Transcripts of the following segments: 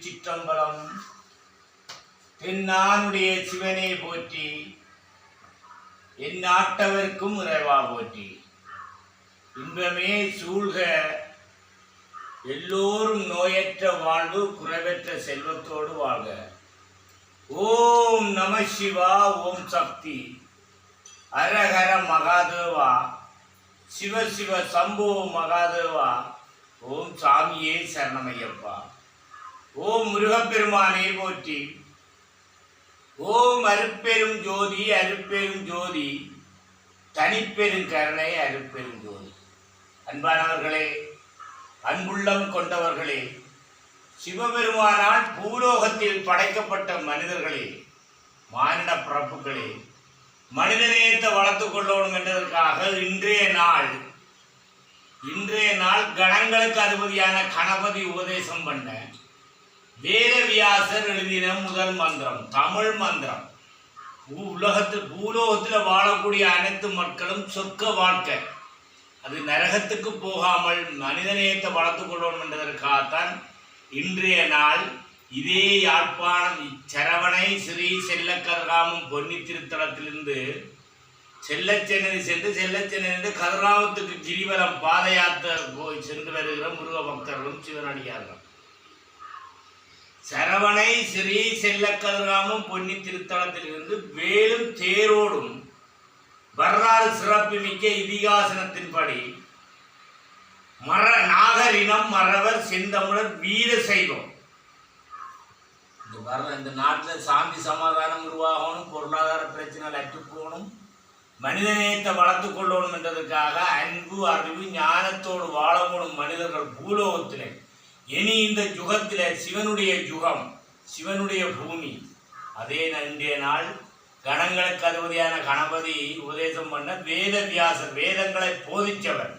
திருச்சிற்றம்பலம். தென்னானுடைய சிவனே போற்றி, என் நாட்டவர்க்கும் இறைவா போற்றி. இன்பமே சூழ்க, எல்லோரும் நோயற்ற வாழ்வு, குறைவற்ற செல்வத்தோடு வாழ்க. ஓம் நம சிவா, ஓம் சக்தி, அரஹர மகாதேவா, சிவ சிவ சம்போ மகாதேவா, ஓம் சாமியே சரணமையப்பா. ஓம் முருகப்பெருமானே போற்றி. ஓம் அருட்பெரும் ஜோதி, அருட்பெரும் ஜோதி, தனிப்பெரும் கருணை, அருட்பெரும் ஜோதி. அன்பானவர்களே, அன்புள்ளம் கொண்டவர்களே, சிவபெருமானால் பூலோகத்தில் படைக்கப்பட்ட மனிதர்களே, மானிட பிறப்புகளே, மனிதநேயத்தை வளர்த்துக் கொள்ளணும் என்பதற்காக இன்றைய நாள் கணங்களுக்கு அதிபதியான கணபதி உபதேசம் பண்ண வேதவியாசர் எழுதின முதல் மந்திரம், தமிழ் மந்திரம். பூலோகத்தில் வாழக்கூடிய அனைத்து மக்களும் சொர்க்க வாழ்க்கை, அது நரகத்துக்கு போகாமல் மனிதநேயத்தை வளர்த்துக் கொள்ளணும் என்பதற்காகத்தான் இன்றைய நாள் இதே யாழ்ப்பாணம் சரவணை ஸ்ரீ செல்லக்கதிராமம் பொன்னி திருத்தலத்திலிருந்து செல்லச்சென்னை கதிராமத்துக்கு கிரிவலம் பாத யாத்திரை போய் சென்று வருகிற முருக பக்தர்களும் சிவனடியார்கள். சரவணை ஸ்ரீ செல்லக்கதிராமம் பொன்னி திருத்தலத்திலிருந்து வேலும் தேரோடும் வரலாறு சிறப்புமிக்க இதிகாசனத்தின்படி நாகரினம் மறவர் செந்தமிழர் வீர சைவம். இந்த நாட்டில் சாந்தி சமாதானம் உருவாகணும், பொருளாதார பிரச்சனை அற்று போகணும், மனிதநேயத்தை வளர்த்து கொள்ளணும் என்றதற்காக அன்பு அறிவு ஞானத்தோடு வாழப்படும் மனிதர்கள் பூலோகத்திலே இனி இந்த யுகத்திலே சிவனுடைய யுகம், சிவனுடைய பூமி. அதே இன்றைய நாள் கணங்களுக்கு அதிபதியான கணபதி உபதேசம் பண்ண வேதவியாசர், வேதங்களை போதித்தவர்,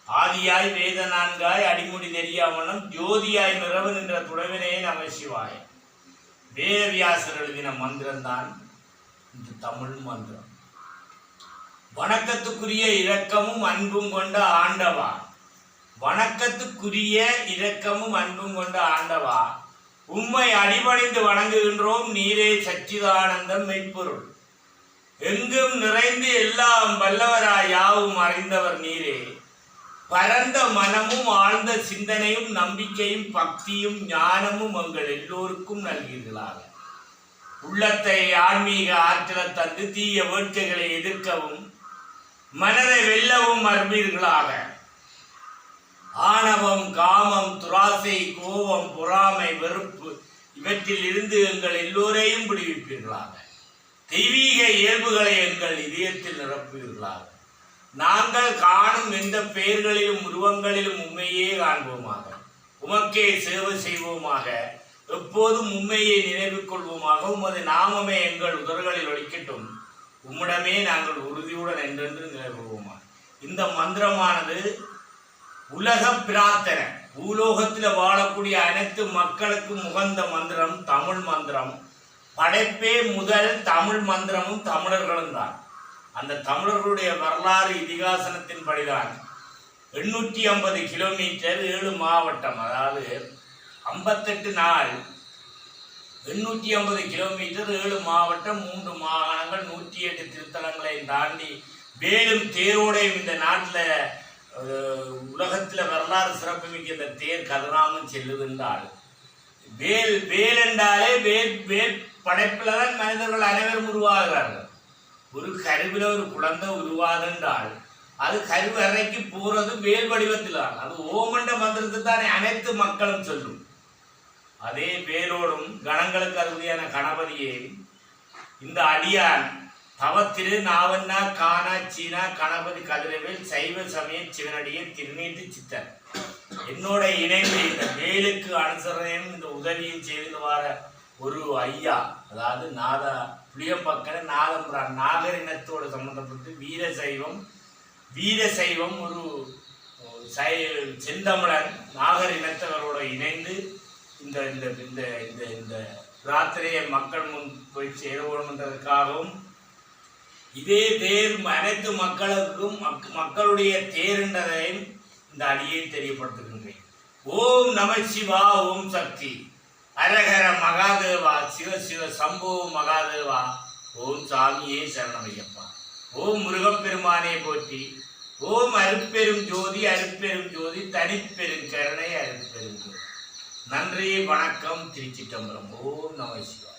ஆதியாய் வேத நான்காய் அடிமுடி நெறியாமனும் ஜோதியாய் நிறவன் என்ற துறவினே நம சிவாய. வேதவியாசர் எழுதின மந்திரம்தான் இந்த தமிழ் மந்திரம். வணக்கத்துக்குரிய இரக்கமும் அன்பும் கொண்ட ஆண்டவா, வணக்கத்துக்குரிய இரக்கமும் அன்பும் கொண்ட ஆண்டவா, உம்மை அடிபணிந்து வணங்குகின்றோம். நீரே சச்சிதானந்தம் மெய்ப்பொருள், எங்கும் நிறைந்து எல்லாம் வல்லவராய் யாவும் அறிந்தவர் நீரே. பரந்த மனமும் ஆழ்ந்த சிந்தனையும் நம்பிக்கையும் பக்தியும் ஞானமும் எங்கள் எல்லோருக்கும் நல்கீர்களாக. உள்ளத்தை ஆன்மீக ஆற்றலை தந்து தீய வேட்கைகளை எதிர்க்கவும் மனதை வெல்லவும் அருள்வீர்களாக. ஆணவம், காமம், துராசை, கோபம், பொறாமை, வெறுப்பு இவற்றில் இருந்து எங்கள் எல்லோரையும் விடுவிப்பீர்களாக. தெய்வீக இயல்புகளை எங்கள் இதயத்தில் நிரப்புவீர்களாக. நாங்கள் காணும் எந்த பெயர்களிலும் உருவங்களிலும் உண்மையே காண்போமாக, உமக்கே சேவை செய்வோமாக, எப்போதும் உண்மையை நினைவு கொள்வோமாக. உமது நாமமே எங்கள் உதறுகளில் ஒலிக்கட்டும், உம்மிடமே நாங்கள் உறுதியுடன் என்றென்று நிலைகொள்வோமாக. இந்த மந்திரமானது உலக பிரார்த்தனை, பூலோகத்தில் வாழக்கூடிய அனைத்து மக்களுக்கும் உகந்த மந்திரம் தமிழ் மந்திரம். படைப்பே முதல் தமிழ் மந்திரமும் தமிழர்களும் தான். அந்த தமிழர்களுடைய வரலாறு இதிகாசனத்தின் படிதான் 850 கிலோமீட்டர் 7 மாவட்டம், அதாவது 58 நாள் 850 கிலோமீட்டர் 7 மாவட்டம் 3 மாகாணங்கள் 108 திருத்தலங்களை தாண்டி வேலும் தேரோடையும் இந்த நாட்டில் உலகத்தில் வரலாறு சிறப்புமிக்க இந்த தேர் கதிராமம் செல்லுதென்றால் வேல் என்றாலே வேல் படைப்பில் தான் மனிதர்கள் அனைவரும் உருவாகிறார்கள். ஒரு கருவில் ஒரு குழந்தை உருவாதென்றால் அது கருவறைக்கு போறது வேல் வடிவத்தில் தான். அது ஓமண்ட மந்திரத்தை தானே அனைத்து மக்களும் சொல்லும். அதே வேலோடும் கணங்களுக்கு அதிபதியான கணபதியே இந்த அடியான் தவத்திரு நாவண்ணா காணா சீனா கணபதி கதிரவேல் சைவ சமய சிவனடியே திருநீட்டு சித்தர் என்னோட இணைந்து இந்த வேலுக்கு அனுசரணையும் இந்த உதவியும் செய்து வர ஒரு ஐயா, அதாவது நாதா புளியம்பக்கன நாதம்புரான் நாகரினத்தோடு சம்பந்தப்பட்டு வீர சைவம் ஒரு செந்தமிழன் நாகரினத்தவரோட இணைந்து இந்த இந்த இந்த இந்த இந்த பிரார்த்தனையை மக்கள் முன் போய் சேரணுன்றதுக்காகவும் இதே தேர் அனைத்து மக்களுக்கும் மக்களுடைய தேர் என்றதையும் இந்த அடியை தெரியப்படுத்துகின்றேன். ஓம் நம சிவா, ஓம் சக்தி. அரஹர மகாதேவா, சிவ சிவ சம்போ மகாதேவா. ஓம் சாமியே சரணமையப்பா. ஓம் முருகப்பெருமானே போற்றி. ஓம் அருட்பெரும் ஜோதி, அருட்பெரும் ஜோதி, தனிப்பெரும் கருணை, அருட்பெரும் ஜோதி. நன்றி, வணக்கம். திருச்சிற்றம்பலம். ஓம் நம சிவாய.